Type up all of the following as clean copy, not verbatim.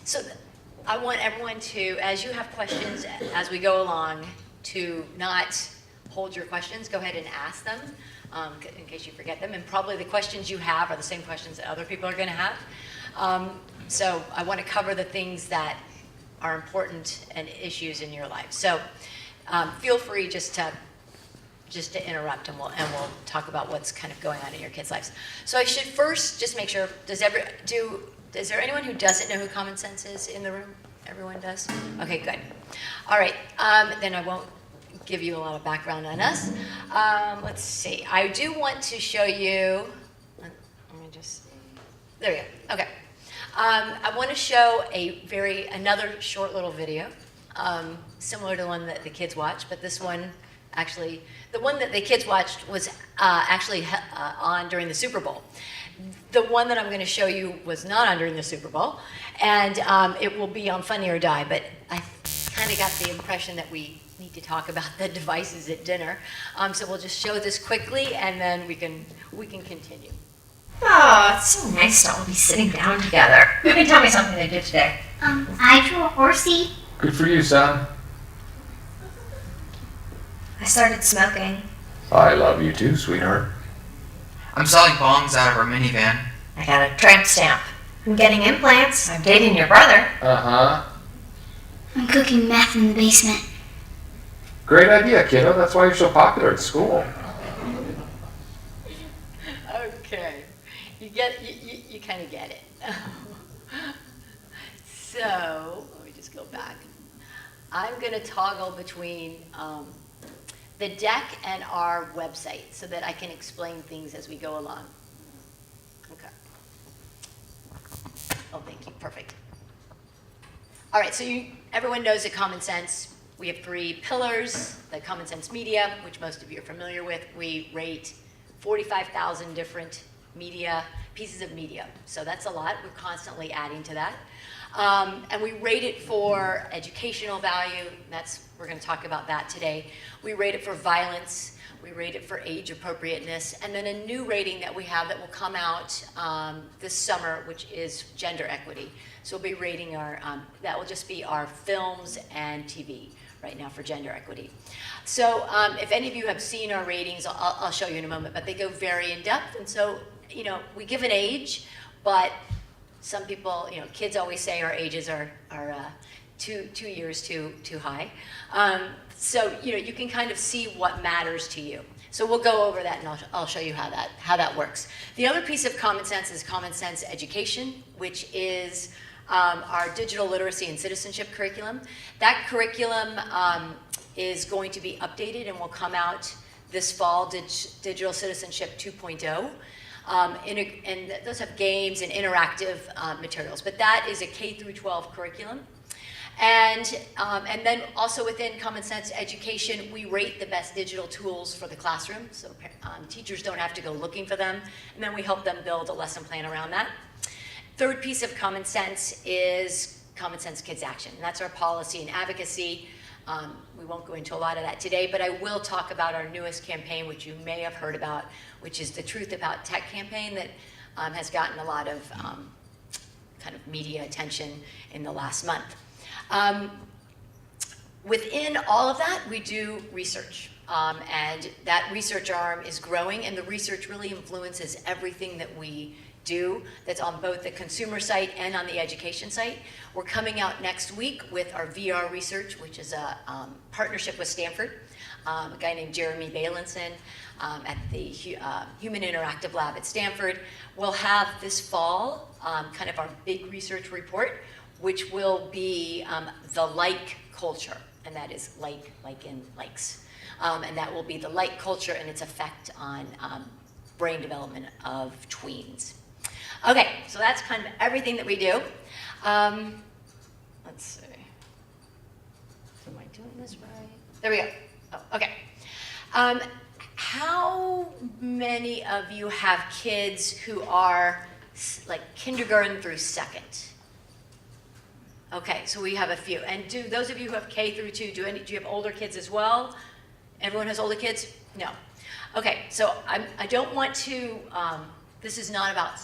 So I want everyone to, as you have questions as we go along, to not hold your questions. Go ahead and ask them in case you forget them. And probably the questions you have are the same questions that other people are going to have. So I want to cover the things that are important and issues in your life. So feel free just to interrupt, and we'll talk about what's kind of going on in your kids' lives. So I should first just make sure, is there anyone who doesn't know who common sense is in the room? Everyone does? Okay, good. All right, then I won't give you a lot of background on us. Let's see. I do want to show you, let me just, there we go, okay. I want to show another short little video, similar to the one that the kids watched, but this one, actually, the one that the kids watched was actually on during the Super Bowl. The one that I'm going to show you was not on during the Super Bowl, and it will be on Funny or Die, but I kind of got the impression that we need to talk about the devices at dinner. So we'll just show this quickly, and then we can continue. Oh, it's so nice to all be sitting down together. Who can tell me something they did today? I drew a horsey. Good for you, son. I started smoking. I love you too, sweetheart. I'm selling bongs out of our minivan. I got a tramp stamp. I'm getting implants. I'm dating your brother. Uh-huh. I'm cooking meth in the basement. Great idea, kiddo. That's why you're so popular at school. Okay, you kind of get it. So let me just go back. I'm going to toggle between the deck and our website so that I can explain things as we go along. Okay. Oh, thank you. Perfect. All right, so everyone knows that Common Sense, we have 3 pillars. The Common Sense Media, which most of you are familiar with, we rate 45,000 different pieces of media. So that's a lot. We're constantly adding to that. And we rate it for educational value. We're going to talk about that today. We rate it for violence. We rate it for age appropriateness. And then a new rating that we have that will come out this summer, which is gender equity. So we'll be rating that will just be our films and TV right now for gender equity. So if any of you have seen our ratings, I'll show you in a moment, but they go very in depth. And so, we give an age, but some people, kids always say our ages are 2 years too high. So, you can kind of see what matters to you. So we'll go over that, and I'll show you how that works. The other piece of Common Sense is Common Sense Education, which is our digital literacy and citizenship curriculum. That curriculum is going to be updated and will come out this fall, Digital Citizenship 2.0. And those have games and interactive materials, but that is a K through 12 curriculum. And then also within Common Sense Education, we rate the best digital tools for the classroom, so teachers don't have to go looking for them, and then we help them build a lesson plan around that. Third piece of Common Sense is Common Sense Kids Action, and that's our policy and advocacy. We won't go into a lot of that today, but I will talk about our newest campaign, which you may have heard about, which is the Truth About Tech campaign that has gotten a lot of kind of media attention in the last month. Within all of that, we do research, and that research arm is growing, and the research really influences everything that we do that's on both the consumer site and on the education site. We're coming out next week with our VR research, which is a partnership with Stanford, a guy named Jeremy Bailenson at the Human Interactive Lab at Stanford. We'll have this fall kind of our big research report, which will be the like culture, and that is like in likes. And that will be the like culture and its effect on brain development of tweens. Okay, so that's kind of everything that we do. Let's see. Am I doing this right? There we go. Oh, okay. How many of you have kids who are like kindergarten through 2nd? Okay, so we have a few. And do those of you who have K through 2, do you have older kids as well? Everyone has older kids? No. Okay, so I don't want to This is not about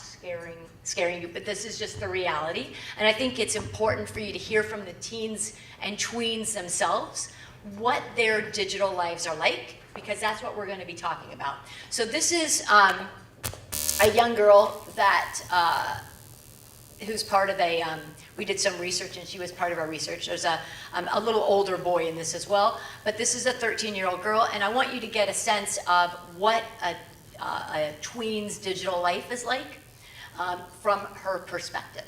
scaring you, but this is just the reality. And I think it's important for you to hear from the teens and tweens themselves what their digital lives are like, because that's what we're going to be talking about. So this is a young girl that who's part of a, we did some research and she was part of our research. There's a little older boy in this as well, but this is a 13-year-old girl, and I want you to get a sense of what a tween's digital life is like from her perspective.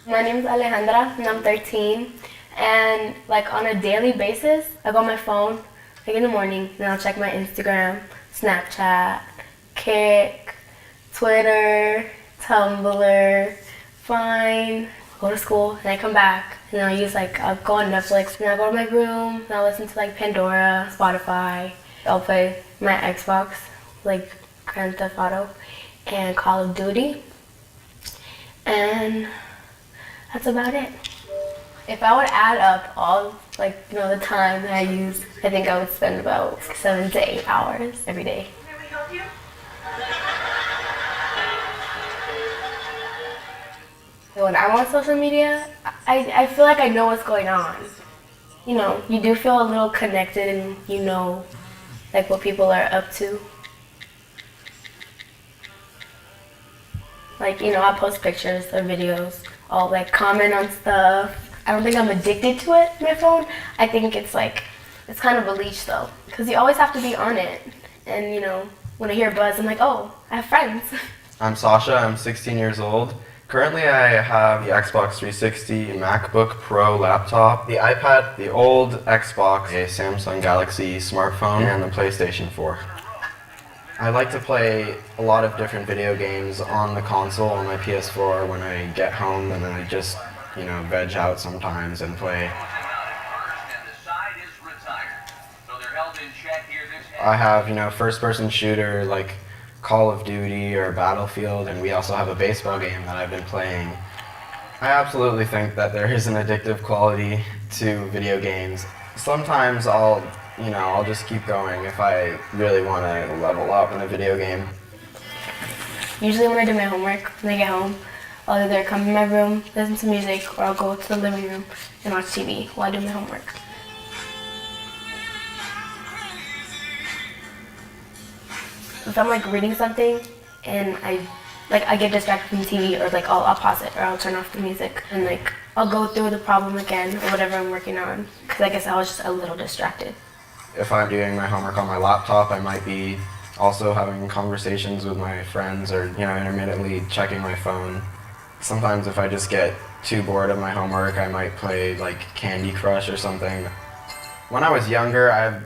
My name is Alejandra and I'm 13, and like on a daily basis I go on my phone like in the morning and I'll check my Instagram, Snapchat, Kick, Twitter, Tumblr, Vine, go to school and I come back and I'll go on Netflix and I'll go to my room and I'll listen to like Pandora, Spotify. I'll play my Xbox, like Grand Theft Auto and Call of Duty, and that's about it. If I would add up all the time that I use, I think I would spend about 7 to 8 hours every day. Can we help you? When I'm on social media, I feel like I know what's going on. You know, you do feel a little connected and you know like what people are up to. Like, you know, I'll post pictures or videos. I'll like comment on stuff. I don't think I'm addicted to it, my phone. I think it's kind of a leash though, because you always have to be on it. And you know, when I hear a buzz, I'm like, oh, I have friends. I'm Sasha, I'm 16 years old. Currently I have the Xbox 360, MacBook Pro laptop, the iPad, the old Xbox, a Samsung Galaxy smartphone, and the PlayStation 4. I like to play a lot of different video games on the console, on my PS4 when I get home, and then I just, you know, veg out sometimes and play. I have, you know, first-person shooter like Call of Duty or Battlefield, and we also have a baseball game that I've been playing. I absolutely think that there is an addictive quality to video games. Sometimes I'll just keep going if I really want to level up in a video game. Usually when I do my homework, when I get home, I'll either come in my room, listen to music, or I'll go to the living room and watch TV while I do my homework. If I'm like reading something and I get distracted from the TV, or like I'll pause it or I'll turn off the music and like I'll go through the problem again or whatever I'm working on, because I guess I was just a little distracted. If I'm doing my homework on my laptop, I might be also having conversations with my friends or, you know, intermittently checking my phone. Sometimes if I just get too bored of my homework, I might play like Candy Crush or something. When I was younger, I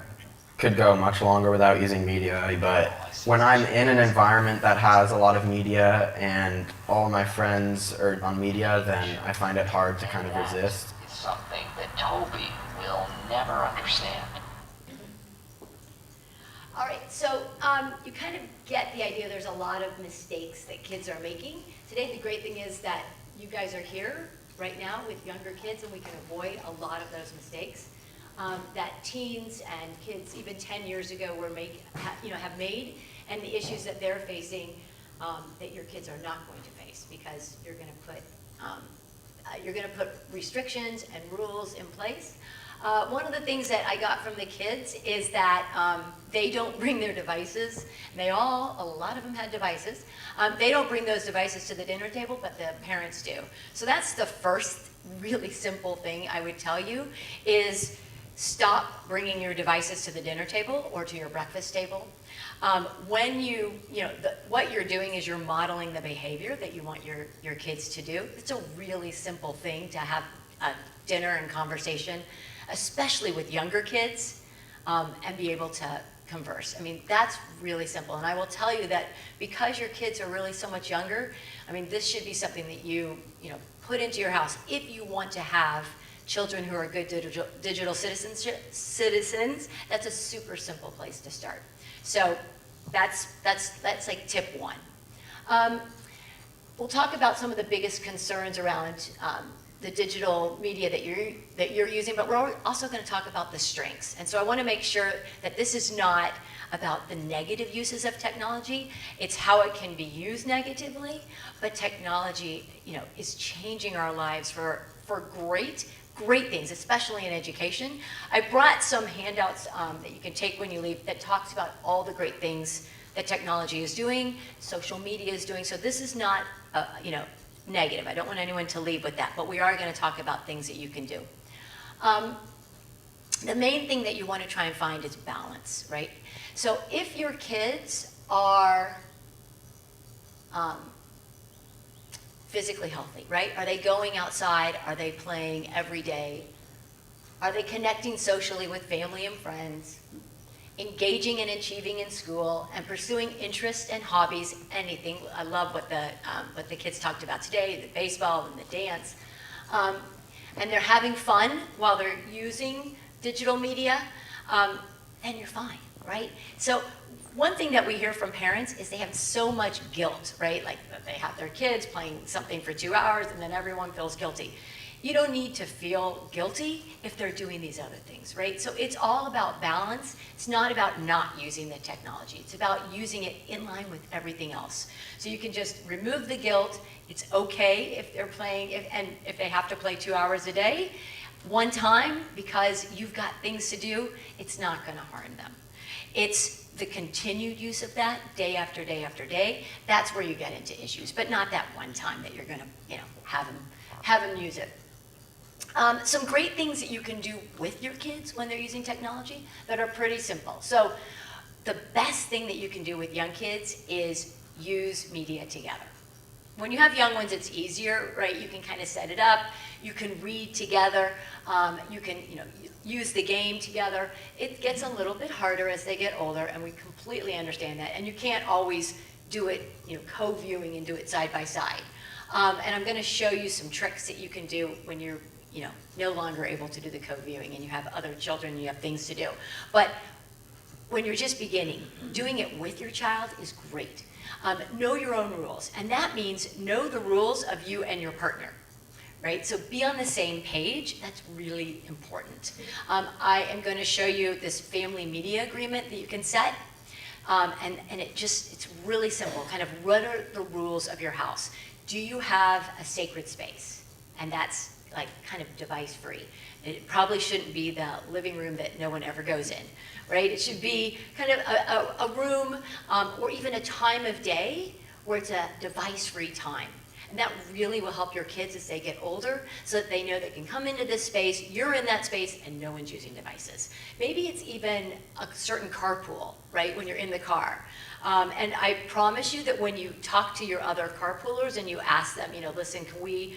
could go much longer without using media, but when I'm in an environment that has a lot of media and all my friends are on media, then I find it hard to kind of resist. It's something that Toby will never understand. All right, so you kind of get the idea there's a lot of mistakes that kids are making. Today, the great thing is that you guys are here right now with younger kids, and we can avoid a lot of those mistakes that teens and kids even 10 years ago have made, and the issues that they're facing that your kids are not going to face, because you're going to put restrictions and rules in place. One of the things that I got from the kids is that they don't bring their devices. A lot of them had devices. They don't bring those devices to the dinner table, but the parents do. So that's the first really simple thing I would tell you is stop bringing your devices to the dinner table or to your breakfast table. When what you're doing is you're modeling the behavior that you want your kids to do. It's a really simple thing to have a dinner and conversation, especially with younger kids, and be able to converse. I mean, that's really simple. And I will tell you that because your kids are really so much younger, I mean, this should be something that you put into your house if you want to have children who are good digital citizens. That's a super simple place to start. So that's like tip one. We'll talk about some of the biggest concerns around the digital media that you're using, but we're also going to talk about the strengths. And so I want to make sure that this is not about the negative uses of technology. It's how it can be used negatively, but technology, is changing our lives for great things, especially in education. I brought some handouts that you can take when you leave that talks about all the great things that technology is doing, social media is doing. So this is not, negative. I don't want anyone to leave with that, but we are going to talk about things that you can do. The main thing that you want to try and find is balance, right? So if your kids are physically healthy, right? Are they going outside? Are they playing every day? Are they connecting socially with family and friends? Engaging and achieving in school, and pursuing interests and hobbies, anything. I love what the kids talked about today, the baseball and the dance. And they're having fun while they're using digital media, then you're fine, right? So one thing that we hear from parents is they have so much guilt, right? Like they have their kids playing something for 2 hours and then everyone feels guilty. You don't need to feel guilty if they're doing these other things, right? So it's all about balance. It's not about not using the technology. It's about using it in line with everything else. So you can just remove the guilt. It's okay if they're playing, if they have to play 2 hours a day, one time, because you've got things to do, it's not going to harm them. It's the continued use of that day after day after day. That's where you get into issues, but not that one time that you're going to, have them use it. Some great things that you can do with your kids when they're using technology that are pretty simple. So the best thing that you can do with young kids is use media together. When you have young ones, it's easier, right? You can kind of set it up. You can read together. You can, use the game together. It gets a little bit harder as they get older, and we completely understand that. And you can't always do it, co-viewing and do it side by side. And I'm going to show you some tricks that you can do when you're, no longer able to do the co-viewing and you have other children and you have things to do. But when you're just beginning, doing it with your child is great. Know your own rules, and that means know the rules of you and your partner, right? So be on the same page. That's really important. I am going to show you this family media agreement that you can set, and it's really simple. Kind of, what are the rules of your house? Do you have a sacred space? And that's like kind of device free. It probably shouldn't be the living room that no one ever goes in, right? It should be kind of a room or even a time of day where it's a device free time. And that really will help your kids as they get older, so that they know they can come into this space, you're in that space, and no one's using devices. Maybe it's even a certain carpool, right, when you're in the car. And I promise you that when you talk to your other carpoolers and you ask them, listen, can we,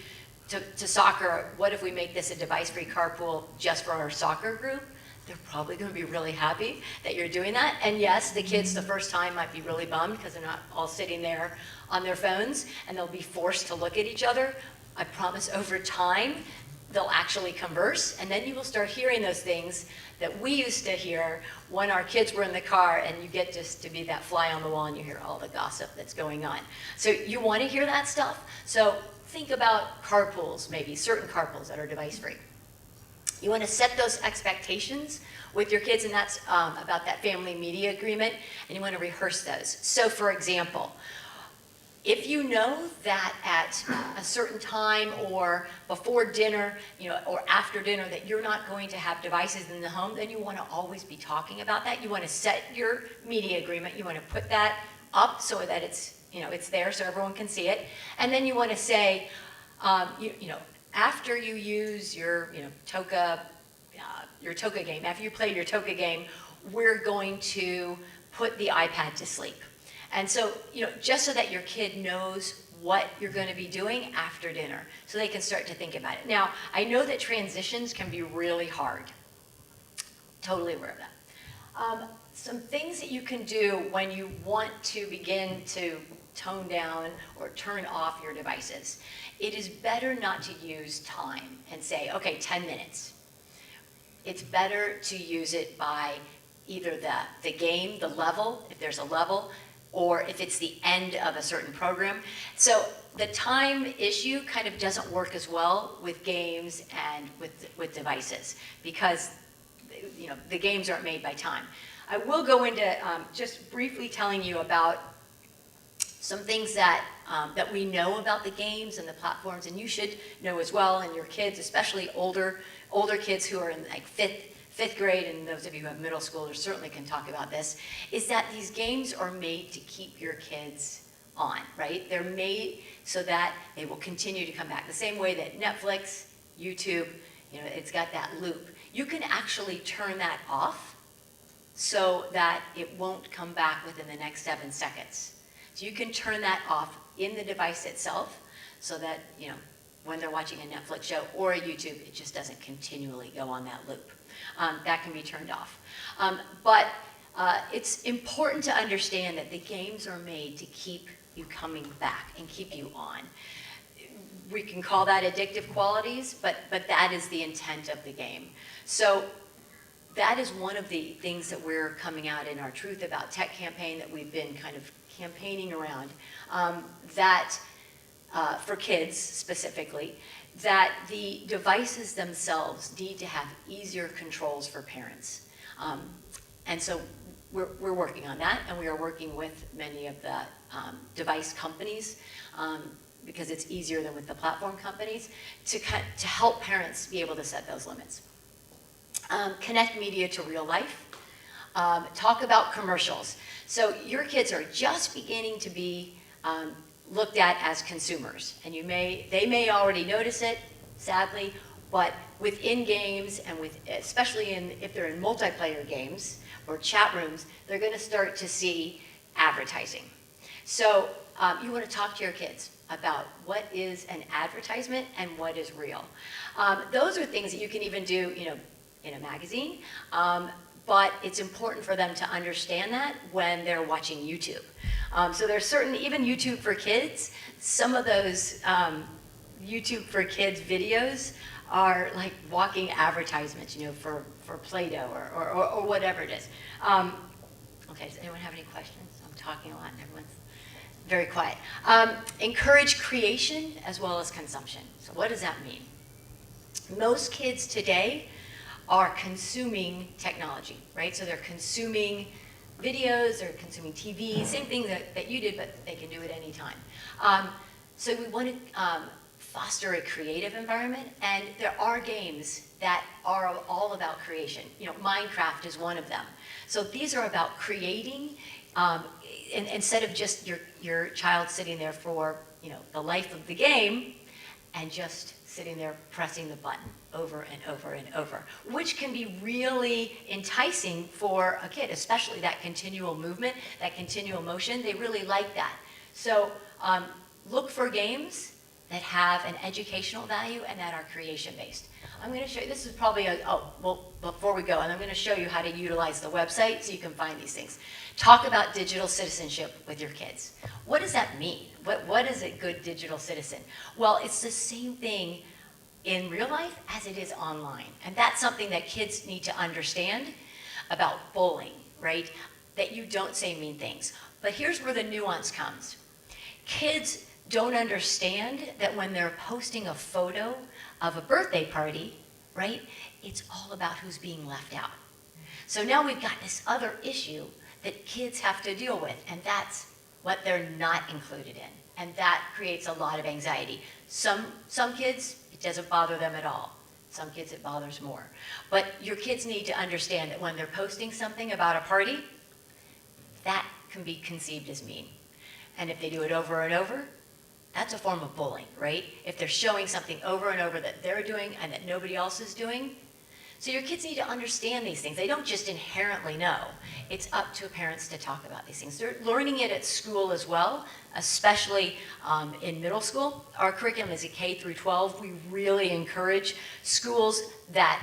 to soccer, what if we make this a device-free carpool just for our soccer group? They're probably going to be really happy that you're doing that. And yes, the kids the first time might be really bummed because they're not all sitting there on their phones, and they'll be forced to look at each other. I promise over time, they'll actually converse, and then you will start hearing those things that we used to hear when our kids were in the car, and you get just to be that fly on the wall and you hear all the gossip that's going on. So you want to hear that stuff? So think about carpools, maybe certain carpools that are device-free. You want to set those expectations with your kids, and that's about that family media agreement, and you want to rehearse those. So for example, if you know that at a certain time or before dinner, or after dinner, that you're not going to have devices in the home, then you want to always be talking about that. You want to set your media agreement. You want to put that up so that it's there so everyone can see it. And then you want to say, after you use your Toka game, after you play your Toka game, we're going to put the iPad to sleep. And so, just so that your kid knows what you're going to be doing after dinner, so they can start to think about it. Now, I know that transitions can be really hard. Totally aware of that. Some things that you can do when you want to begin to tone down or turn off your devices. It is better not to use time and say, okay, 10 minutes. It's better to use it by either the game, the level, if there's a level, or if it's the end of a certain program. So the time issue kind of doesn't work as well with games and with devices, because the games aren't made by time. I will go into just briefly telling you about some things that we know about the games and the platforms, and you should know as well, and your kids, especially older kids who are in like fifth grade, and those of you who have middle schoolers certainly can talk about this, is that these games are made to keep your kids on, right? They're made so that they will continue to come back. The same way that Netflix, YouTube, it's got that loop. You can actually turn that off so that it won't come back within the next 7 seconds. So you can turn that off in the device itself so that, when they're watching a Netflix show or a YouTube, it just doesn't continually go on that loop. That can be turned off. But it's important to understand that the games are made to keep you coming back and keep you on. We can call that addictive qualities, but that is the intent of the game. So that is one of the things that we're coming out in our Truth About Tech campaign that we've been kind of campaigning around, that for kids specifically, that the devices themselves need to have easier controls for parents. And so we're working on that, and we are working with many of the device companies, because it's easier than with the platform companies, to help parents be able to set those limits. Connect media to real life. Talk about commercials. So your kids are just beginning to be looked at as consumers, and they may already notice it, sadly, but within games and especially if they're in multiplayer games or chat rooms, they're going to start to see advertising. So you want to talk to your kids about what is an advertisement and what is real. Those are things that you can even do, in a magazine, but it's important for them to understand that when they're watching YouTube. So there's even YouTube for kids, some of those YouTube for kids videos are like walking advertisements, for Play-Doh or whatever it is. Okay, does anyone have any questions? I'm talking a lot and everyone's very quiet. Encourage creation as well as consumption. So what does that mean? Most kids today are consuming technology, right? So they're consuming videos, they're consuming TV, same thing that you did, but they can do it anytime. So we want to foster a creative environment, and there are games that are all about creation. Minecraft is one of them. So these are about creating, and instead of just your child sitting there for the life of the game and just sitting there pressing the button over and over and over, which can be really enticing for a kid, especially that continual movement, that continual motion. They really like that. So look for games that have an educational value and that are creation-based. I'm going to show you, this is probably before we go, and I'm going to show you how to utilize the website so you can find these things. Talk about digital citizenship with your kids. What does that mean? What is a good digital citizen? Well, it's the same thing in real life as it is online. And that's something that kids need to understand about bullying, right? That you don't say mean things. But here's where the nuance comes. Kids don't understand that when they're posting a photo of a birthday party, right, it's all about who's being left out. So now we've got this other issue that kids have to deal with, and that's what they're not included in. And that creates a lot of anxiety. Some kids, it doesn't bother them at all. Some kids, it bothers more. But your kids need to understand that when they're posting something about a party, that can be conceived as mean. And if they do it over and over, that's a form of bullying, right? If they're showing something over and over that they're doing and that nobody else is doing. So your kids need to understand these things. They don't just inherently know. It's up to parents to talk about these things. They're learning it at school as well, especially in middle school. Our curriculum is a K through 12. We really encourage schools that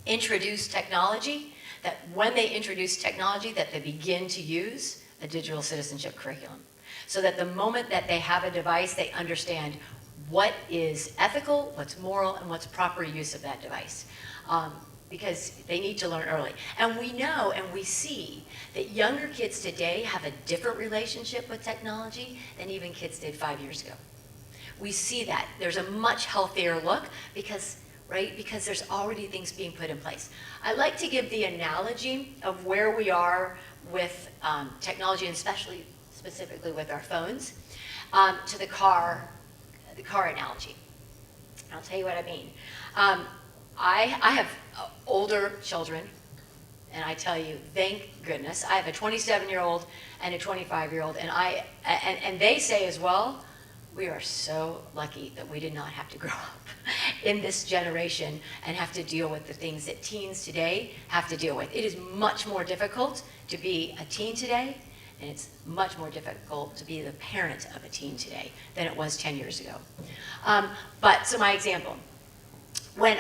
introduce technology, that when they introduce technology, that they begin to use a digital citizenship curriculum. So that the moment that they have a device, they understand what is ethical, what's moral, and what's proper use of that device. because they need to learn early. And we know and we see that younger kids today have a different relationship with technology than even kids did 5 years ago. We see that. There's a much healthier look because, right, because there's already things being put in place. I like to give the analogy of where we are with technology, and especially specifically with our phones, to the car analogy. I'll tell you what I mean. I have older children, and I tell you, thank goodness, I have a 27-year-old and a 25-year-old, and they say as well, we are so lucky that we did not have to grow up in this generation and have to deal with the things that teens today have to deal with. It is much more difficult to be a teen today, and it's much more difficult to be the parent of a teen today than it was 10 years ago. So my example, when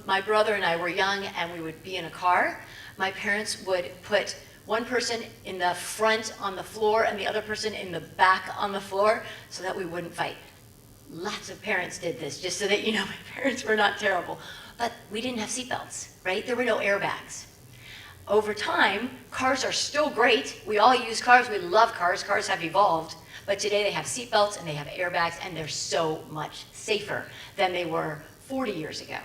my brother and I were young and we would be in a car, my parents would put one person in the front on the floor and the other person in the back on the floor so that we wouldn't fight. Lots of parents did this, just so that you know, my parents were not terrible. But we didn't have seatbelts, right? There were no airbags. Over time, cars are still great. We all use cars. We love cars. Cars have evolved. But today they have seatbelts and they have airbags, and they're so much safer than they were 40 years ago,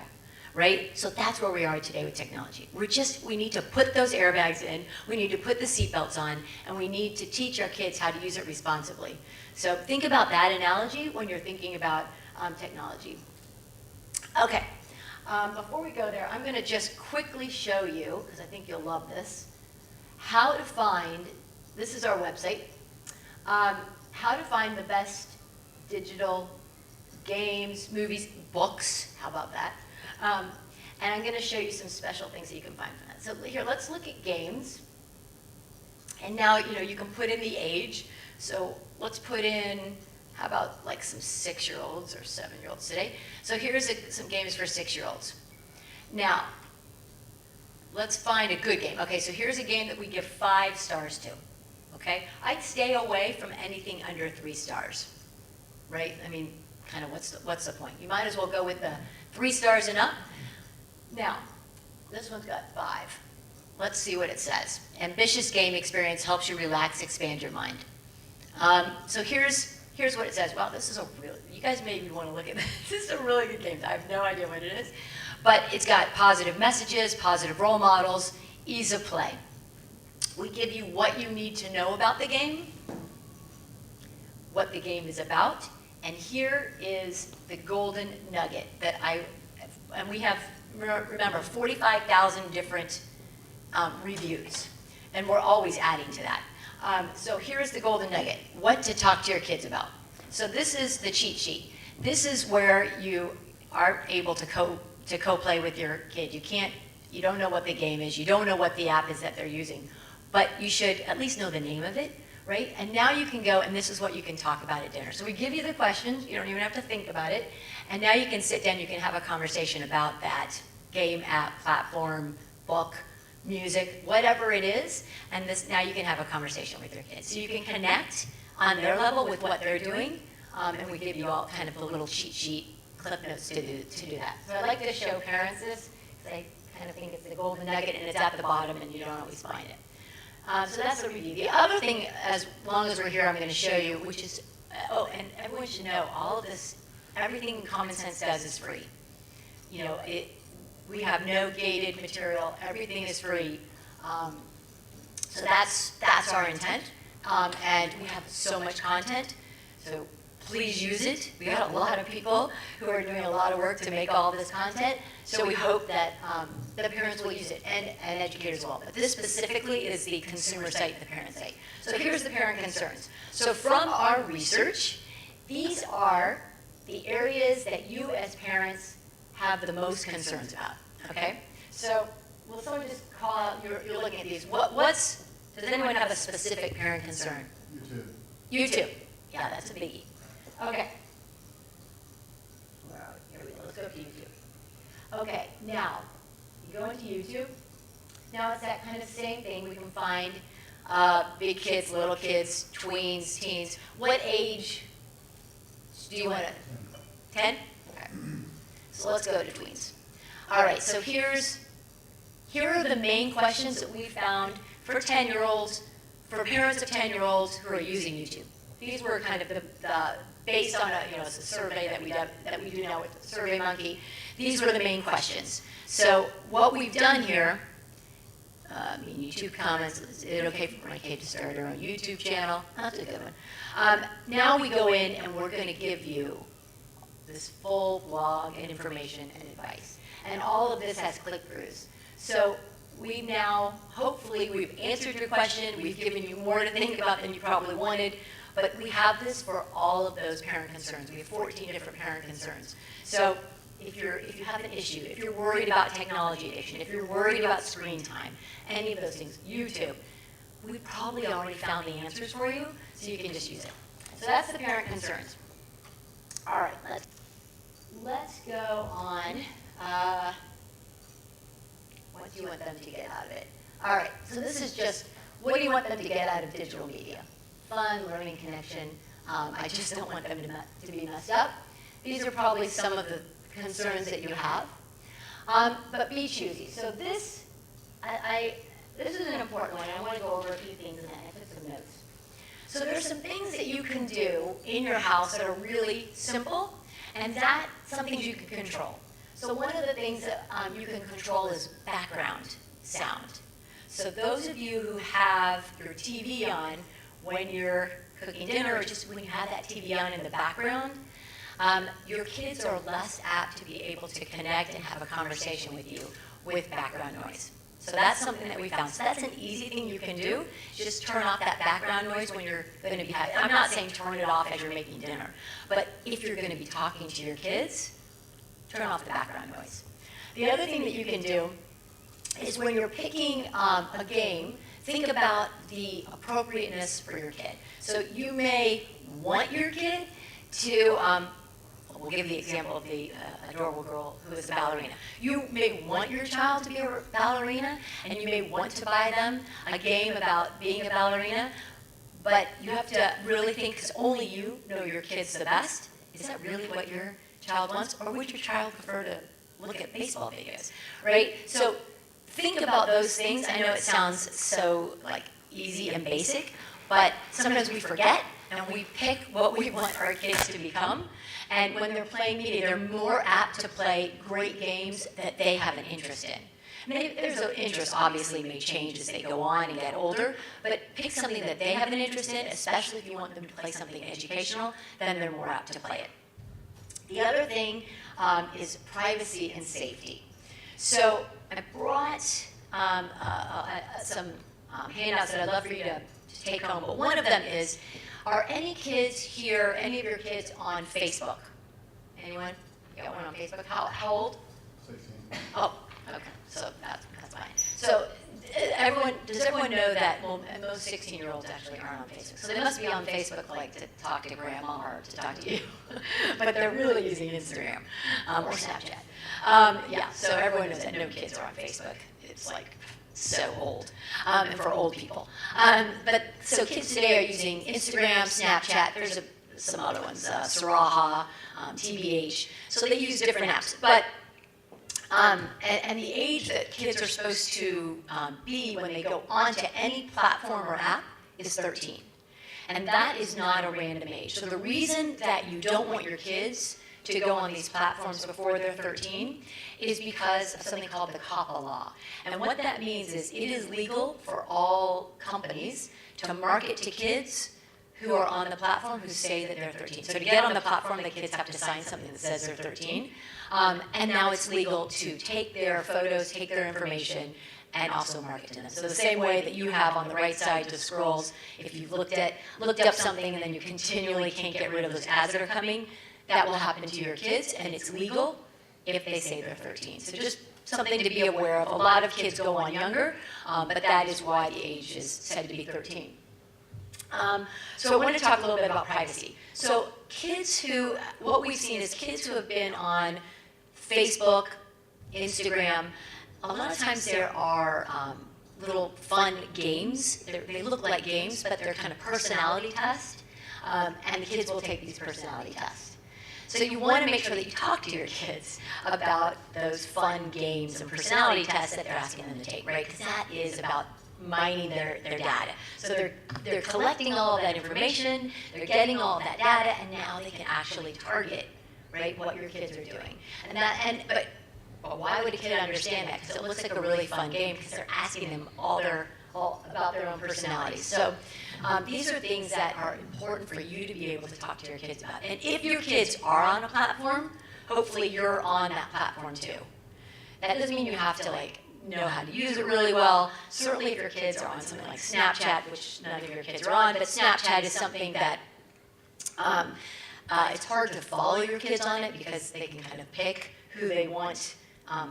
right? So that's where we are today with technology. We need to put those airbags in, we need to put the seatbelts on, and we need to teach our kids how to use it responsibly. So think about that analogy when you're thinking about technology. Okay, before we go there, I'm gonna just quickly show you, because I think you'll love this, how to find, this is our website, how to find the best digital games, movies, books, how about that? And I'm gonna show you some special things that you can find from that. So here, let's look at games. And now, you can put in the age. So let's put in, how about like some 6-year-olds or 7-year-olds today? So here's some games for 6-year-olds. Now, let's find a good game. Okay, so here's a game that we give 5 stars to, okay? I'd stay away from anything under 3 stars, right? I mean, kind of what's the point? You might as well go with the 3 stars and up. Now, this one's got 5. Let's see what it says. Ambitious game experience helps you relax, expand your mind. So here's what it says. Wow, this is you guys maybe want to look at this. This is a really good game. I have no idea what it is. But it's got positive messages, positive role models, ease of play. We give you what you need to know about the game, what the game is about, and here is the golden nugget that and we have, remember, 45,000 different reviews, and we're always adding to that. So here's the golden nugget, what to talk to your kids about. So this is the cheat sheet. This is where you are able to co-play with your kid. You don't know what the game is, you don't know what the app is that they're using, but you should at least know the name of it, right? And now you can go, and this is what you can talk about at dinner. So we give you the questions, you don't even have to think about it, and now you can sit down, you can have a conversation about that game, app, platform, book, music, whatever it is, and now you can have a conversation with your kids. So you can connect on their level with what they're doing, and we give you all kind of a little cheat sheet, clip notes to do that. So I like to show parents this, because I kind of think it's the golden nugget, and it's at the bottom, and you don't always find it. So that's the review. The other thing, as long as we're here, I'm going to show you, which is, and everyone should know, all of this, everything Common Sense does is free. We have no gated material, everything is free. So that's our intent, and we have so much content, so please use it. We got a lot of people who are doing a lot of work to make all of this content, so we hope that the parents will use it, and educators will. But this specifically is the consumer site, the parent site. So here's the parent concerns. So from our research, these are the areas that you as parents have the most concerns about, okay? So will someone just call out, you're looking at these, does anyone have a specific parent concern? YouTube. Yeah, that's a biggie. Okay. Well, here we go. Let's go to YouTube. Okay, now, you go into YouTube. Now it's that kind of same thing. We can find big kids, little kids, tweens, teens. What age do you want to? 10? Okay. So let's go to tweens. All right, so here are the main questions that we found for 10-year-olds, for parents of 10-year-olds who are using YouTube. These were kind of the based on a survey that we do now with SurveyMonkey. These were the main questions. So what we've done here, YouTube comments, is it okay for my kid to start her own YouTube channel? That's a good one. Now we go in and we're going to give you this full blog and information and advice. And all of this has click-throughs. So we now, hopefully, we've answered your question. We've given you more to think about than you probably wanted. But we have this for all of those parent concerns. We have 14 different parent concerns. So if you have an issue, if you're worried about technology addiction, if you're worried about screen time, any of those things, YouTube, we probably already found the answers for you, so you can just use it. So that's the parent concerns. All right, let's go on. What do you want them to get out of it? All right, so this is just, what do you want them to get out of digital media? Fun, learning, connection. I just don't want them to be messed up. These are probably some of the concerns that you have. But be choosy. So this is an important one. I want to go over a few things and I took some notes. So there's some things that you can do in your house that are really simple, and some things you can control. So one of the things that you can control is background sound. So those of you who have your TV on when you're cooking dinner or just when you have that TV on in the background, your kids are less apt to be able to connect and have a conversation with you with background noise. So that's something that we found. So that's an easy thing you can do. Just turn off that background noise when you're going to be having, I'm not saying turn it off as you're making dinner, but if you're going to be talking to your kids, turn off the background noise. The other thing that you can do is when you're picking a game, think about the appropriateness for your kid. So you may want your kid to, we'll give the example of the adorable girl who is a ballerina. You may want your child to be a ballerina, and you may want to buy them a game about being a ballerina, but you have to really think, because only you know your kids the best, is that really what your child wants, or would your child prefer to look at baseball videos, right? So think about those things. I know it sounds so easy and basic, but sometimes we forget and we pick what we want our kids to become. And when they're playing media, they're more apt to play great games that they have an interest in. There's an interest obviously may change as they go on and get older, but pick something that they have an interest in, especially if you want them to play something educational, then they're more apt to play it. The other thing is privacy and safety. So I brought some handouts that I'd love for you to take home, but one of them is, are any kids here, any of your kids on Facebook? Anyone? You got one on Facebook? How old? 16. Oh, okay, so that's fine. So does everyone know that, well, most 16-year-olds actually aren't on Facebook. So they must be on Facebook to talk to grandma or to talk to you. But they're really using Instagram or Snapchat. Yeah, so everyone knows that no kids are on Facebook. It's so old, and for old people. But so kids today are using Instagram, Snapchat. There's some other ones, Saraha, TBH. So they use different apps. But and the age that kids are supposed to be when they go onto any platform or app is 13. And that is not a random age. So the reason that you don't want your kids to go on these platforms before they're 13 is because of something called the Coppola Law. And what that means is it is legal for all companies to market to kids who are on the platform who say that they're 13. So to get on the platform, the kids have to sign something that says they're 13. And now it's legal to take their photos, take their information, and also market to them. So the same way that you have on the right side the scrolls, if you've looked up something and then you continually can't get rid of those ads that are coming, that will happen to your kids, and it's legal if they say they're 13. So just something to be aware of. A lot of kids go on younger, but that is why the age is said to be 13. So I want to talk a little bit about privacy. So what we've seen is kids who have been on Facebook, Instagram, a lot of times there are little fun games. They look like games, but they're kind of personality tests, and the kids will take these personality tests. So you want to make sure that you talk to your kids about those fun games and personality tests that they're asking them to take, right? Because that is about mining their data. So they're collecting all of that information, they're getting all of that data, and now they can actually target, right, what your kids are doing. But why would a kid understand that? Because it looks like a really fun game because they're asking them all about their own personalities. So these are things that are important for you to be able to talk to your kids about. And if your kids are on a platform, hopefully you're on that platform too. That doesn't mean you have to know how to use it really well. Certainly if your kids are on something like Snapchat, which none of your kids are on, but Snapchat is something that it's hard to follow your kids on it because they can kind of pick who they want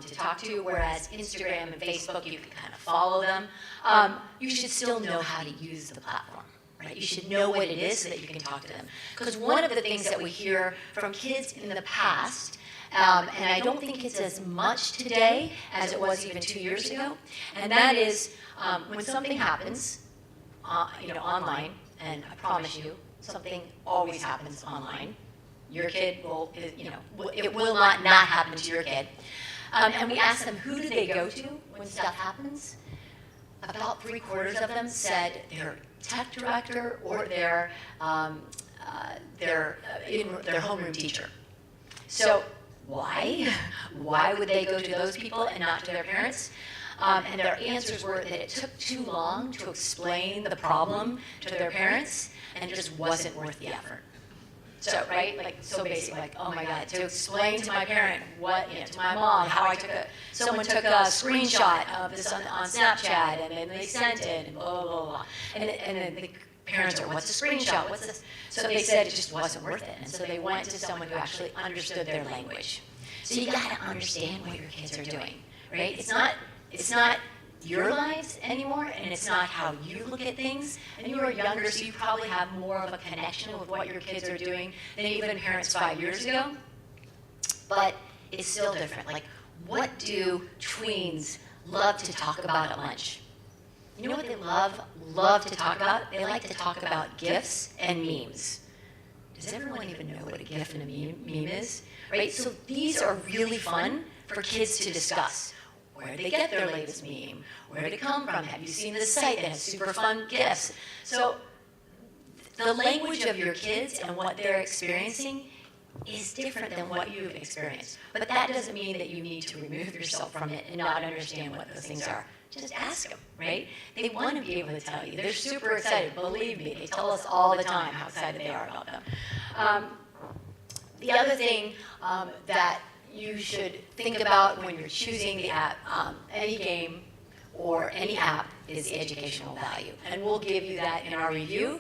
to talk to, whereas Instagram and Facebook, you can kind of follow them. You should still know how to use the platform, right? You should know what it is so that you can talk to them. Because one of the things that we hear from kids in the past, and I don't think it's as much today as it was even 2 years ago, and that is when something happens, online, and I promise you, something always happens online. Your kid it will not happen to your kid. And we asked them, who do they go to when stuff happens? About 3/4 of them said their tech director or their homeroom teacher. So why? Why would they go to those people and not to their parents? And their answers were that it took too long to explain the problem to their parents, and it just wasn't worth the effort. So, right, so basically, oh my God, to explain to my parent to my mom, how someone took a screenshot of this on Snapchat, and then they sent it, and blah, blah, blah. And then the parents are, what's a screenshot, what's this? So they said it just wasn't worth it, and so they went to someone who actually understood their language. So you gotta understand what your kids are doing, right? It's not your lives anymore, and it's not how you look at things. And you are younger, so you probably have more of a connection with what your kids are doing than even parents 5 years ago. But it's still different. Like, what do tweens love to talk about at lunch? You know what they love to talk about? They like to talk about GIFs and memes. Does everyone even know what a GIF and a meme is? Right? So these are really fun for kids to discuss. Where did they get their latest meme? Where did it come from? Have you seen this site that has super fun GIFs? So the language of your kids and what they're experiencing is different than what you've experienced. But that doesn't mean that you need to remove yourself from it and not understand what those things are. Just ask them, right? They want to be able to tell you. They're super excited. Believe me, they tell us all the time how excited they are about them. The other thing that you should think about when you're choosing the app, any game or any app, is the educational value. And we'll give you that in our review,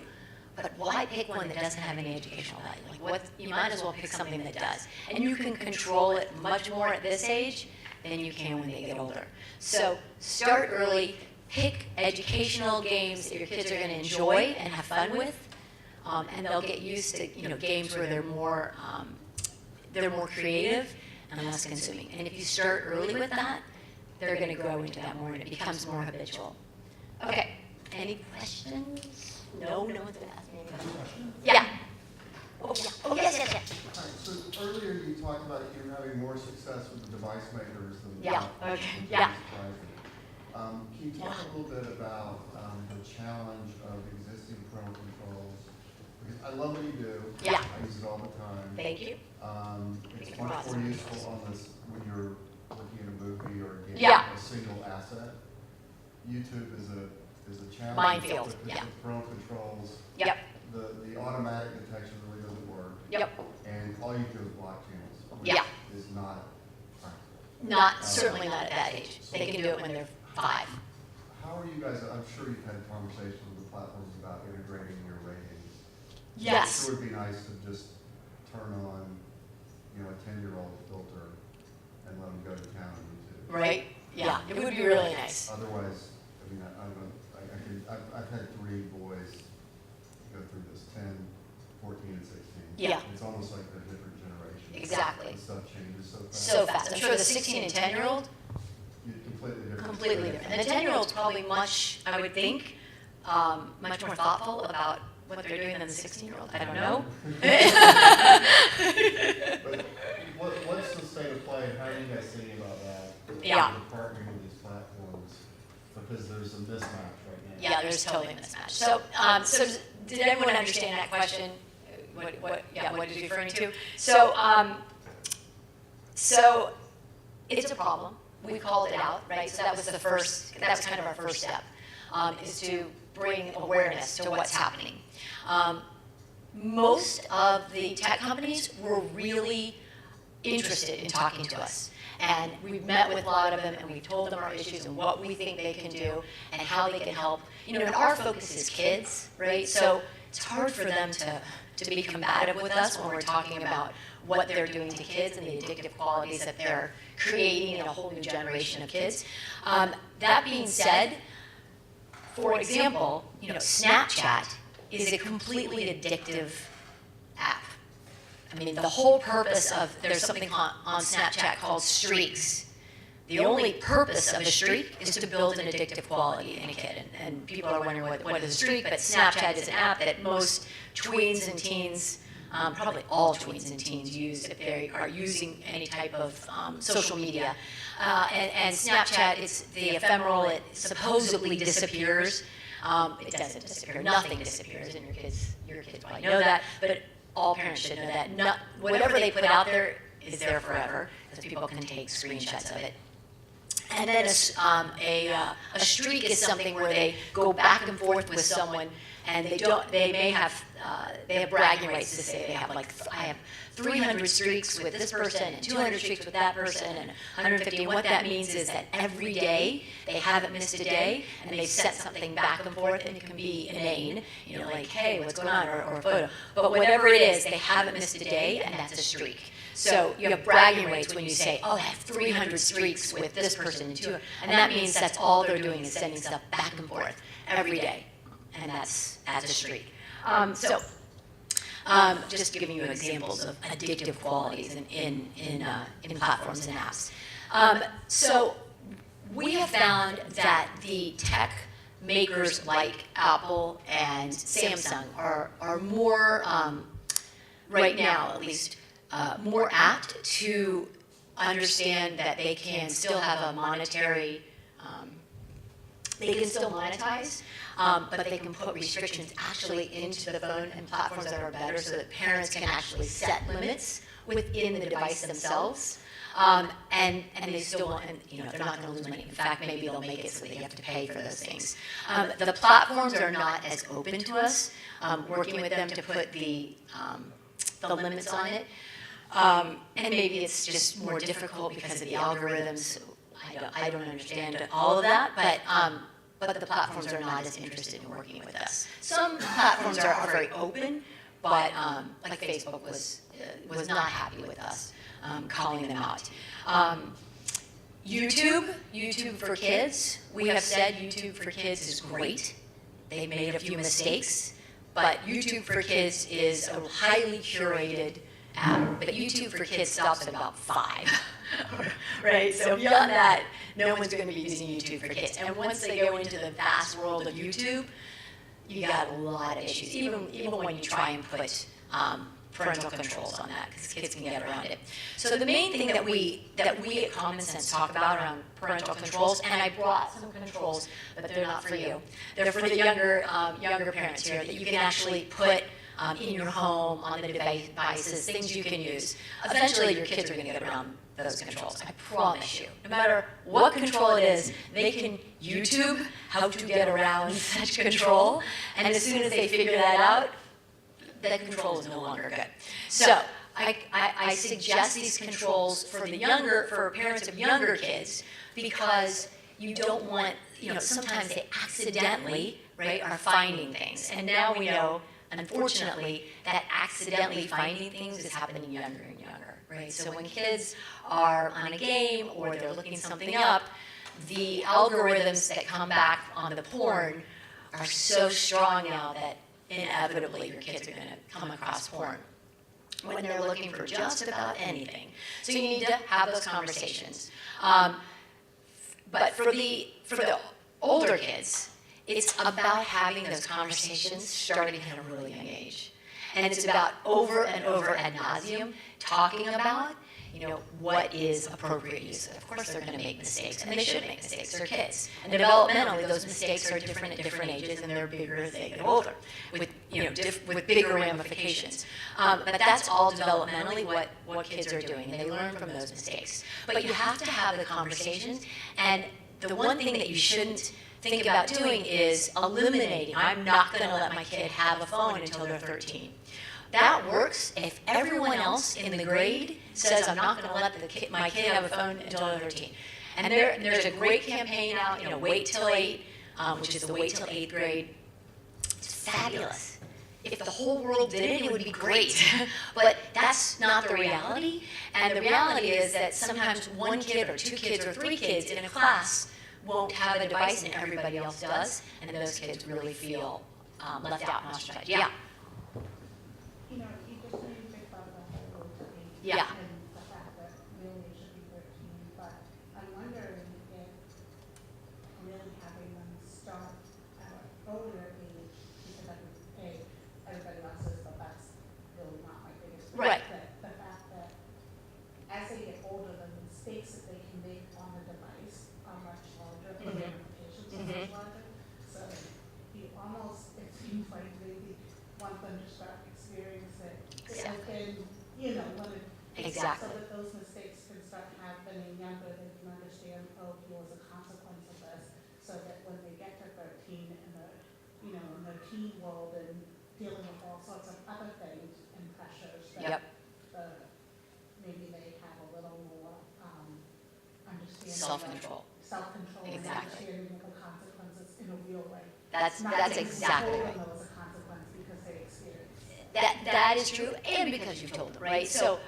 but why pick one that doesn't have any educational value? You might as well pick something that does. And you can control it much more at this age than you can when they get older. So start early, pick educational games that your kids are going to enjoy and have fun with, and they'll get used to games where they're more creative and less consuming. And if you start early with that, they're going to grow into that more, and it becomes more habitual. Okay, any questions? No one's going to ask me any questions. Yeah. Oh, yes. All right, so earlier you talked about you having more success with the device makers than Yeah. the Okay. Yeah. Can you talk a little bit about the challenge of existing parental controls? Because I love what you do. Yeah. I use it all the time. Thank you. It's much more useful on this when you're working in a movie or getting Yeah. a single asset. YouTube is a challenge. Minefield. Because Yeah. the parental controls. Yep. The automatic detection really doesn't work. Yep. And all you do is block channels, which Yeah. is not practical. Certainly not at that age. They can do it when they're 5. How are you guys, I'm sure you've had conversations with the platforms about integrating your ratings. Yes. It would be nice to just turn on, a 10-year-old filter and let them go to town on YouTube. Right? Yeah, it would be really nice. Otherwise, I mean, I don't know, I've had 3 boys go through this, 10, 14, and 16. Yeah. It's almost like they're different generations. Exactly. The stuff changes so fast. So fast. I'm sure the 16 and 10-year-old, You're completely different. completely different. And the 10-year-old's probably much, I would think, much more thoughtful about what they're doing than the 16-year-old. I don't know. But what's the state of play, and how are you guys thinking about that? Yeah. Partnering with these platforms, because there's a mismatch right now. Yeah, there's totally a mismatch. So, did everyone understand that question? What is he referring to? So it's a problem. We called it out, right? So that was kind of our first step, is to bring awareness to what's happening. Most of the tech companies were really interested in talking to us. And we met with a lot of them, and we told them our issues and what we think they can do and how they can help. And our focus is kids, right? So it's hard for them to be combative with us when we're talking about what they're doing to kids and the addictive qualities that they're creating in a whole new generation of kids. That being said, for example, Snapchat is a completely addictive app. I mean, the whole purpose there's something on Snapchat called streaks. The only purpose of a streak is to build an addictive quality in a kid. And people are wondering what is a streak, but Snapchat is an app that most tweens and teens, probably all tweens and teens use if they are using any type of social media. And Snapchat is the ephemeral, it supposedly disappears. It doesn't disappear, nothing disappears, and your kids probably know that, but all parents should know that. Whatever they put out there is there forever, because people can take screenshots of it. And then a streak is something where they go back and forth with someone, and they have bragging rights to say they have I have 300 streaks with this person and 200 streaks with that person and 150. And what that means is that every day they haven't missed a day, and they've sent something back and forth, and it can be inane, like, hey, what's going on, or a photo. But whatever it is, they haven't missed a day, and that's a streak. So you have bragging rights when you say, oh, I have 300 streaks with this person and 200. And that means that's all they're doing is sending stuff back and forth every day. And that's a streak. Just giving you examples of addictive qualities in platforms and apps. So we have found that the tech makers like Apple and Samsung are more, right now at least, more apt to understand that they can still have a monetary, they can still monetize, but they can put restrictions actually into the phone and platforms that are better, so that parents can actually set limits within the device themselves. And they still won't, they're not going to lose money. In fact, maybe they'll make it so they have to pay for those things. The platforms are not as open to us, working with them to put the limits on it. And maybe it's just more difficult because of the algorithms. I don't understand all of that, but the platforms are not as interested in working with us. Some platforms are very open, but like Facebook was not happy with us calling them out. YouTube for Kids, we have said YouTube for Kids is great. They made a few mistakes, but YouTube for Kids is a highly curated app, but YouTube for Kids stops at about 5, right? So beyond that, no one's going to be using YouTube for Kids. And once they go into the vast world of YouTube, you got a lot of issues, even when you try and put parental controls on that, because kids can get around it. So the main thing that we at Common Sense talk about around parental controls, and I brought some controls, but they're not for you. They're for the younger parents here, that you can actually put in your home, on the devices, things you can use. Eventually, your kids are going to get around those controls. I promise you. No matter what control it is, they can YouTube how to get around such control, and as soon as they figure that out, that control is no longer good. So I suggest these controls for parents of younger kids, because you don't want, sometimes they accidentally, right, are finding things. And now we know, unfortunately, that accidentally finding things is happening younger and younger, right? So when kids are on a game or they're looking something up, the algorithms that come back on the porn are so strong now that inevitably your kids are going to come across porn when they're looking for just about anything. So you need to have those conversations. But for the older kids, it's about having those conversations starting at a really young age. And it's about over and over ad nauseum talking about, what is appropriate use. Of course, they're going to make mistakes, and they should make mistakes. They're kids. And developmentally, those mistakes are different at different ages, and they're bigger as they get older, with bigger ramifications. But that's all developmentally what kids are doing, and they learn from those mistakes. But you have to have the conversations, and the one thing that you shouldn't think about doing is eliminating. I'm not going to let my kid have a phone until they're 13. That works if everyone else in the grade says, I'm not going to let my kid have a phone until they're 13. And there's a great campaign out, Wait Till 8, which is the Wait Till 8th grade. It's fabulous. If the whole world did it, it would be great. But that's not the reality. And the reality is that sometimes one kid or two kids or three kids in a class won't have a device and everybody else does. And those kids really feel left out and ostracized. Yeah. You just made me think about the whole road to 8 Yeah. and the fact that really it should be 13, but I'm wondering if really having them start at an older age, because everybody else says, but that's really not my biggest thing. Right. The fact that as they get older, the mistakes that they can make on the device are much larger, the ramifications are much larger. So you almost, it seems like maybe want them to start experience it. Exactly. When it, Exactly. so that those mistakes can start happening younger, they can understand, there was a consequence of this, so that when they get to 13 in the teen world and dealing with all sorts of other things and pressures, that maybe they have a little more understanding. Self-control and Exactly. understanding of the consequences in a real way. That's exactly right. There was a consequence because they experienced it. That is true, and because you've told them, right? So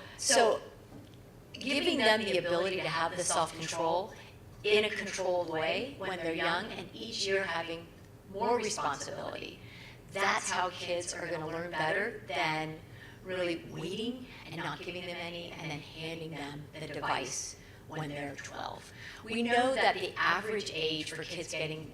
giving them the ability to have the self-control in a controlled way when they're young, and each year having more responsibility, that's how kids are going to learn better than really waiting and not giving them any, and then handing them the device when they're 12. We know that the average age for kids getting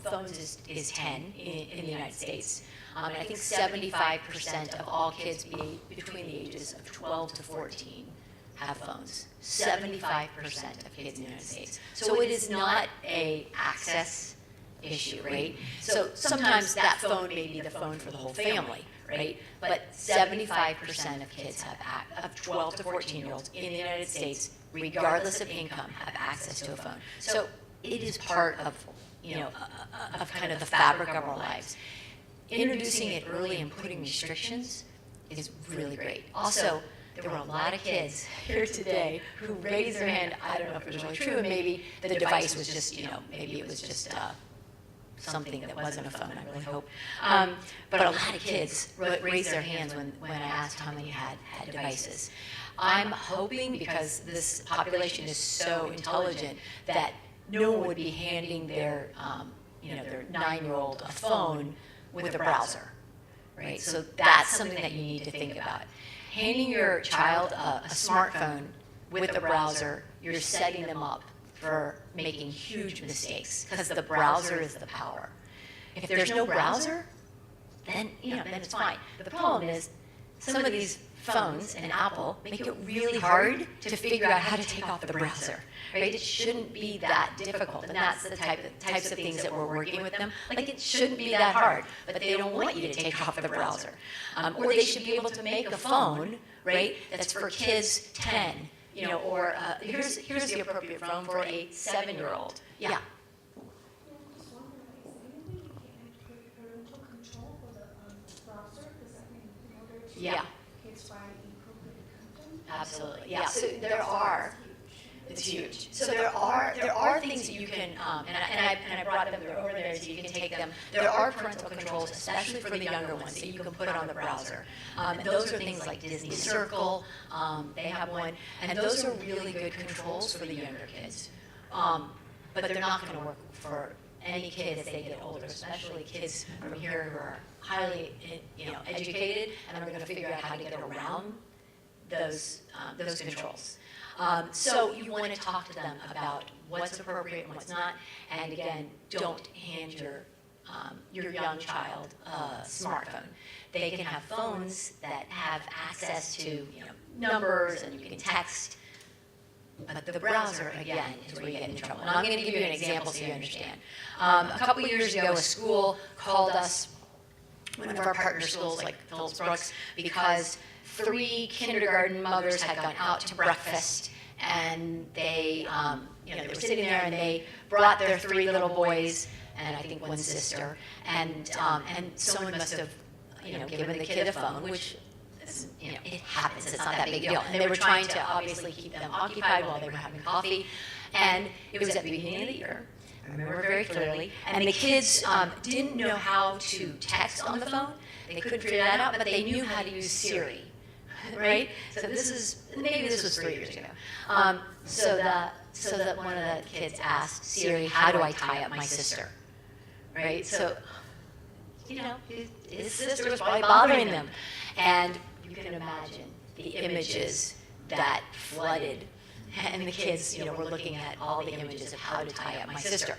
phones is 10 in the United States. And I think 75% of all kids between the ages of 12 to 14 have phones. 75% of kids in the United States. So it is not a access issue, right? So sometimes that phone may be the phone for the whole family, right? But 75% of kids of 12 to 14-year-olds in the United States, regardless of income, have access to a phone. So it is part of, of kind of the fabric of our lives. Introducing it early and putting restrictions is really great. Also, there were a lot of kids here today who raised their hand. I don't know if it was really true, and maybe the device was just, maybe it was just something that wasn't a phone, I really hope. But a lot of kids raised their hands when I asked how many had devices. I'm hoping, because this population is so intelligent, that no one would be handing their 9-year-old a phone with a browser, right? So that's something that you need to think about. Handing your child a smartphone with a browser, you're setting them up for making huge mistakes, because the browser is the power. If there's no browser, then it's fine. But the problem is, some of these phones and Apple make it really hard to figure out how to take off the browser, right? It shouldn't be that difficult, and that's the types of things that we're working with them. Like, it shouldn't be that hard, but they don't want you to take off the browser. Or they should be able to make a phone, right, that's for kids 10, or here's the appropriate phone for a 7-year-old. Yeah. Yeah. Absolutely. Yeah. So there are. It's huge. So there are things that you can, and I brought them over there so you can take them. There are parental controls, especially for the younger ones, that you can put on the browser. And those are things like Disney Circle. They have one, and those are really good controls for the younger kids. But they're not going to work for any kid as they get older, especially kids from here who are highly, educated and are going to figure out how to get around those controls. So you want to talk to them about what's appropriate and what's not. And again, don't hand your your young child a smartphone. They can have phones that have access to numbers and you can text. But the browser, again, is where you get in trouble. And I'm going to give you an example so you understand. A couple years ago, a school called us, one of our partner schools like Phillips Brooks, because 3 kindergarten mothers had gone out to breakfast, and they were sitting there and they brought their 3 little boys and I think 1 sister, and someone must have given the kid a phone, which it happens. It's not that big a deal. And they were trying to obviously keep them occupied while they were having coffee. And it was at the beginning of the year. I remember very clearly. And the kids didn't know how to text on the phone. They couldn't figure that out, but they knew how to use Siri, right? So maybe this was 3 years ago. So that one of the kids asked Siri, "How do I tie up my sister?" Right? So, his sister was probably bothering them. And you can imagine the images that flooded, and the kids, were looking at all the images of how to tie up my sister.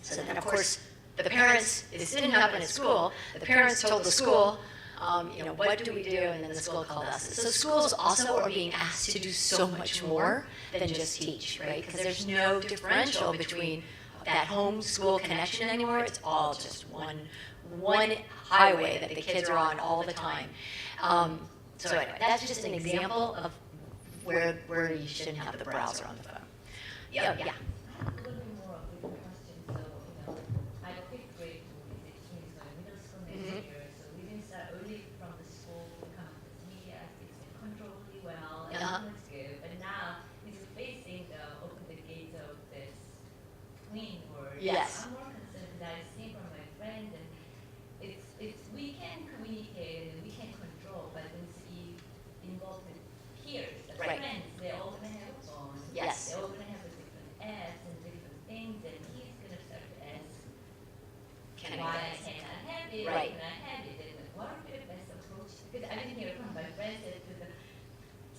So then, of course, the parents, this didn't happen at school, the parents told the school, what do we do? And then the school called us. So schools also are being asked to do so much more than just teach, right? Because there's no differential between that home school connection anymore. It's all just one highway that the kids are on all the time. So anyway, that's just an example of where you shouldn't have the browser on the phone. Yeah. A little bit more of a question. So, I have a 5th grade to visit Tweens going middle school next year. So we didn't start early from the school to come up with media. It's been controlled really well. And looks good. But now it's facing the open the gates of this tween world. Yes. I'm more concerned that I've seen from my friends, and it's we can communicate and we can control, but when we involve with peers, like Right. friends, they're all gonna have a phone. Yes. They're all gonna have a different apps and different things, and he's gonna start to ask why I cannot have it, why Right. can I have it, and what would be the best approach? Because I didn't hear it from my friends said to the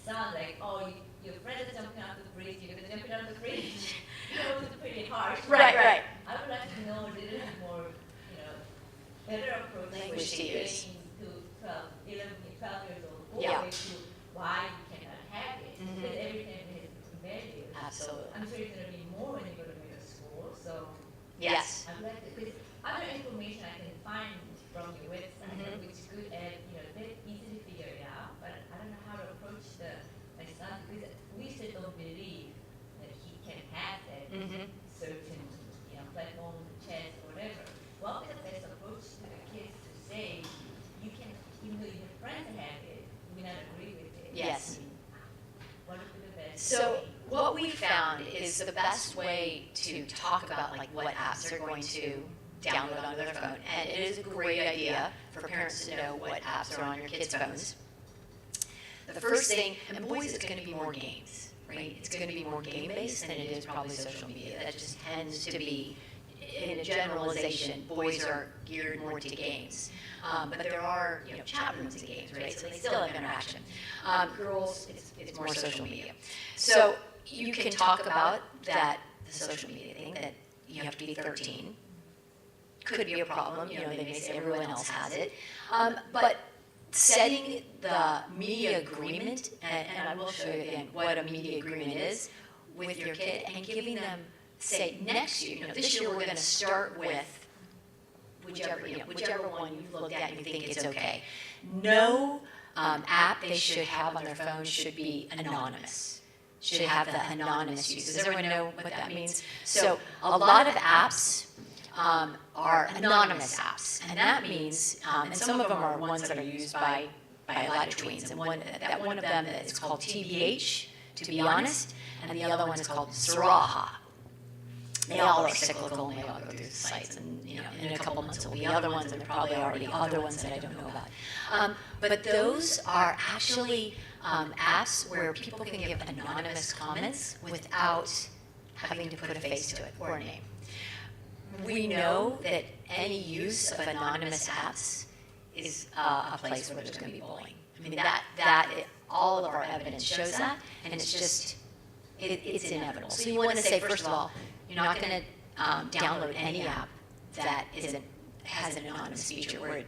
son like, oh, your friend is jumping out the bridge, you're gonna jump out the bridge. It was pretty harsh. Right. I would like to know a little bit more, better approach Language to use. to 12 years old boy Yeah. to why you cannot have it. Because every time it has different values. Absolutely. So I'm sure it's going to be more when you go to middle school. So Yes. I would like to, because other information I can find from your website, which is good at, very easy to figure it out, but I don't know how to approach my son, because we still don't believe that he can have that certain, platform, chess, or whatever. What is the best approach to the kids to say, you can, even though your friends have it, we not agree with it? Yes. What would be the best? So what we found is the best way to talk about what apps they're going to download onto their phone, and it is a great idea for parents to know what apps are on your kids' phones. The first thing, and boys, it's going to be more games, right? It's going to be more game-based than it is probably social media. That just tends to be, in a generalization, boys are geared more to games. But there are, chat rooms and games, right? So they still have interaction. Girls, it's more social media. So you can talk about that, the social media thing, that you have to be 13. Could be a problem, they may say everyone else has it. But setting the media agreement, and I will show you again what a media agreement is with your kid, and giving them, say, next year, this year we're going to start with whichever one you've looked at and you think it's okay. No app they should have on their phone should be anonymous. Should have the anonymous use. Does everyone know what that means? So a lot of apps are anonymous apps, and that means, and some of them are ones that are used by a lot of tweens, and one of them is called TBH, to be honest, and the other one is called Saraha. They all are cyclical, and they all go through the sites, and in a couple months will be other ones, and there are probably already other ones that I don't know about. But those are actually apps where people can give anonymous comments without having to put a face to it or a name. We know that any use of anonymous apps is a place where there's going to be bullying. I mean, all of our evidence shows that, and it's just, it's inevitable. So you want to say, first of all, you're not going to download any app that has an anonymous feature where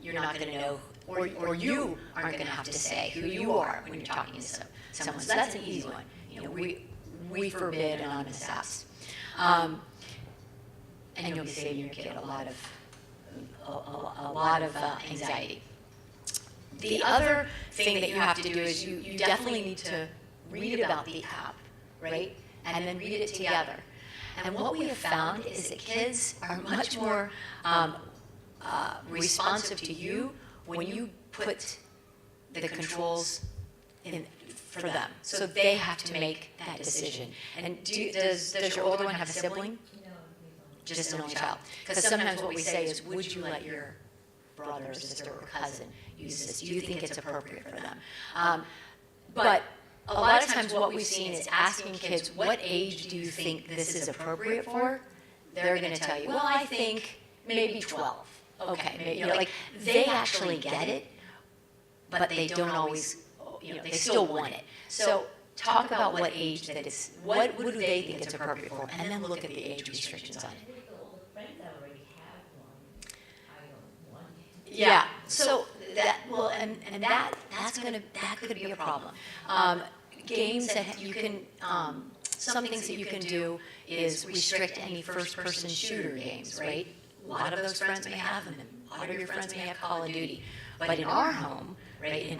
you're not going to know, or you aren't going to have to say who you are when you're talking to someone. So that's an easy one. We forbid anonymous apps, and you'll be saving your kid a lot of anxiety. The other thing that you have to do is you definitely need to read about the app, right? And then read it together. And what we have found is that kids are much more responsive to you when you put the controls in for them. So they have to make that decision. And does your older one have a sibling? Just an only child. Because sometimes what we say is, would you let your brother or sister or cousin use this? Do you think it's appropriate for them? But a lot of times what we've seen is asking kids, what age do you think this is appropriate for? They're going to tell you, well, I think maybe 12. Okay, maybe, like they actually get it, but they don't always, they still want it. So talk about what age that is, what do they think it's appropriate for, and then look at the age restrictions on it. Yeah, so that, well, and that could be a problem. Games that you can, some things that you can do is restrict any first-person shooter games, right? A lot of those friends may have them, and a lot of your friends may have Call of Duty. But in our home, right,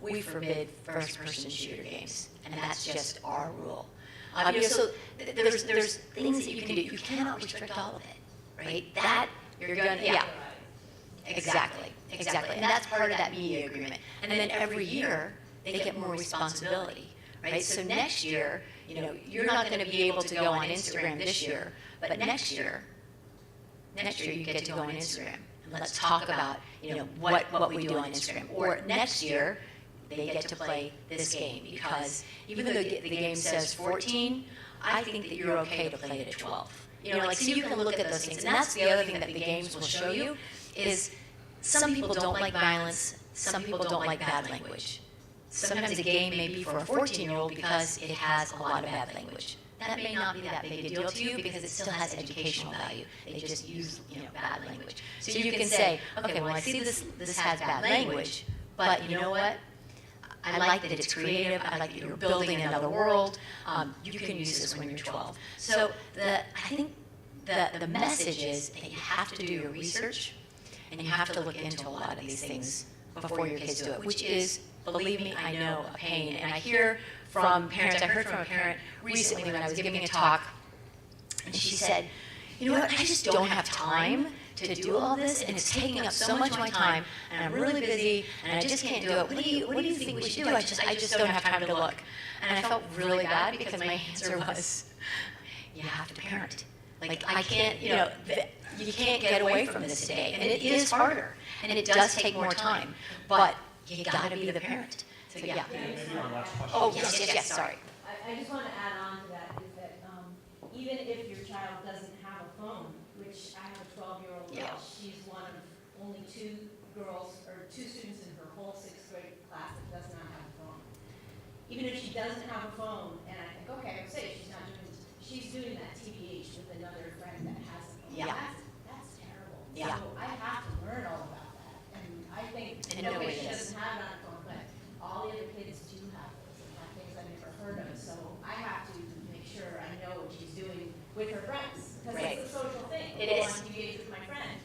we forbid first-person shooter games, and that's just our rule. So there's things that you can do. You cannot restrict all of it, right? That, you're gonna, yeah. Exactly. And that's part of that media agreement. And then every year, they get more responsibility, right? So next year, you're not going to be able to go on Instagram this year, but next year you get to go on Instagram. And let's talk about, what we do on Instagram. Or next year, they get to play this game, because even though the game says 14, I think that you're okay to play it at 12. So you can look at those things. And that's the other thing that the games will show you, is some people don't like violence, some people don't like bad language. Sometimes a game may be for a 14-year-old because it has a lot of bad language. That may not be that big a deal to you because it still has educational value. They just use, bad language. So you can say, okay, well, I see this has bad language, but you know what? I like that it's creative. I like that you're building another world. You can use this when you're 12. So I think the message is that you have to do your research, and you have to look into a lot of these things before your kids do it, which is, believe me, I know, a pain. And I hear from parents, I heard from a parent recently when I was giving a talk, and she said, you know what, I just don't have time to do all this, and it's taking up so much of my time, and I'm really busy, and I just can't do it. What do you think we should do? I just don't have time to look. And I felt really bad because my answer was, you have to parent. Like, I can't, you can't get away from this today. And it is harder, and it does take more time, but you gotta be the parent. So, yeah. Oh, yes, sorry. I just want to add on to that, is that even if your child doesn't have a phone, which I have a 12-year-old girl, she's one of only two students in her whole 6th grade class that does not have a phone. Even if she doesn't have a phone, and I think, okay, I'm safe, she's doing that TBH with another friend that has a phone. Yeah. That's terrible. Yeah. So I have to learn all about that. And I think, And nobody she does. doesn't have it on her phone, but all the other kids do have those, and have things I've never heard of. So I have to make sure I know what she's doing with her friends. Because Right. it's a social thing. It I is. want to engage with my friend.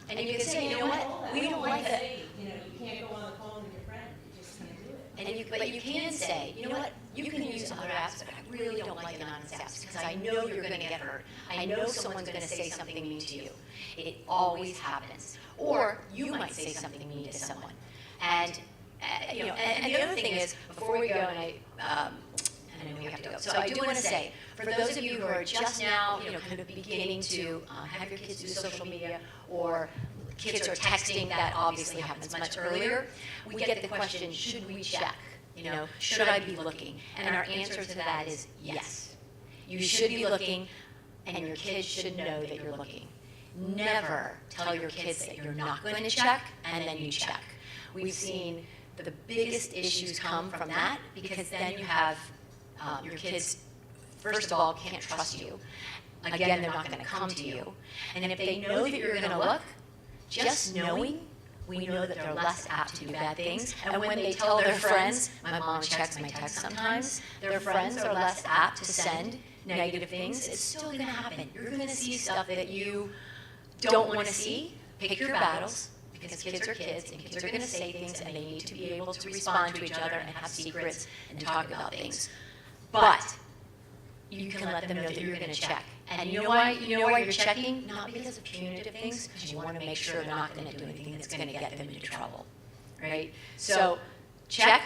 And you can say, you know what, we don't like that. You can't go on the phone with your friend. You just can't do it. But you can say, you know what, you can use other apps, but I really don't like anonymous apps because I know you're going to get hurt. I know someone's going to say something mean to you. It always happens. Or you might say something mean to someone. And the other thing is, before we go, and I know we have to go. So I do want to say, for those of you who are just now, kind of beginning to have your kids do social media, or kids are texting, that obviously happens much earlier. We get the question, should we check? Should I be looking? And our answer to that is yes. You should be looking, and your kids should know that you're looking. Never tell your kids that you're not going to check, and then you check. We've seen the biggest issues come from that, because then you have your kids, first of all, can't trust you. again, they're not gonna come to you. And if they know that you're gonna look, just knowing, we know that they're less apt to do bad things. And when they tell their friends, my mom checks my text sometimes, their friends are less apt to send negative things. It's still gonna happen. You're gonna see stuff that you don't wanna see. Pick your battles, because kids are kids, and kids are gonna say things, and they need to be able to respond to each other and have secrets and talk about things. But you can let them know that you're gonna check. And you know why you're checking? Not because of punitive things, because you wanna make sure they're not gonna do anything that's gonna get them into trouble, right? So check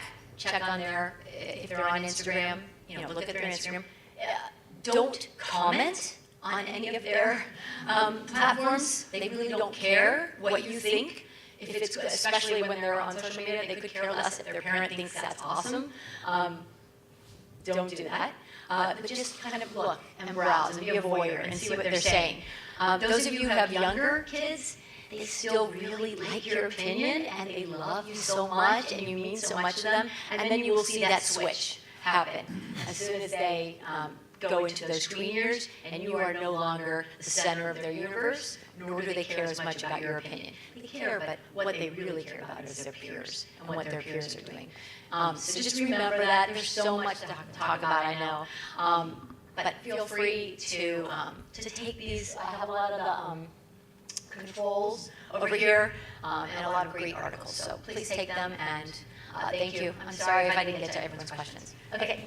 on their, if they're on Instagram, look at their Instagram. Don't comment on any of their platforms. They really don't care what you think. If it's, especially when they're on social media, they could care less if their parent thinks that's awesome. Don't do that. But just kind of look and browse and be a voyeur and see what they're saying. Those of you who have younger kids, they still really like your opinion and they love you so much and you mean so much to them. And then you will see that switch happen as soon as they go into those tween years and you are no longer the center of their universe, nor do they care as much about your opinion. They care, but what they really care about is their peers and what their peers are doing. So just remember that. There's so much to talk about, I know. But feel free to take these. I have a lot of the controls over here and a lot of great articles. So please take them and thank you. I'm sorry if I didn't get to everyone's questions. Okay.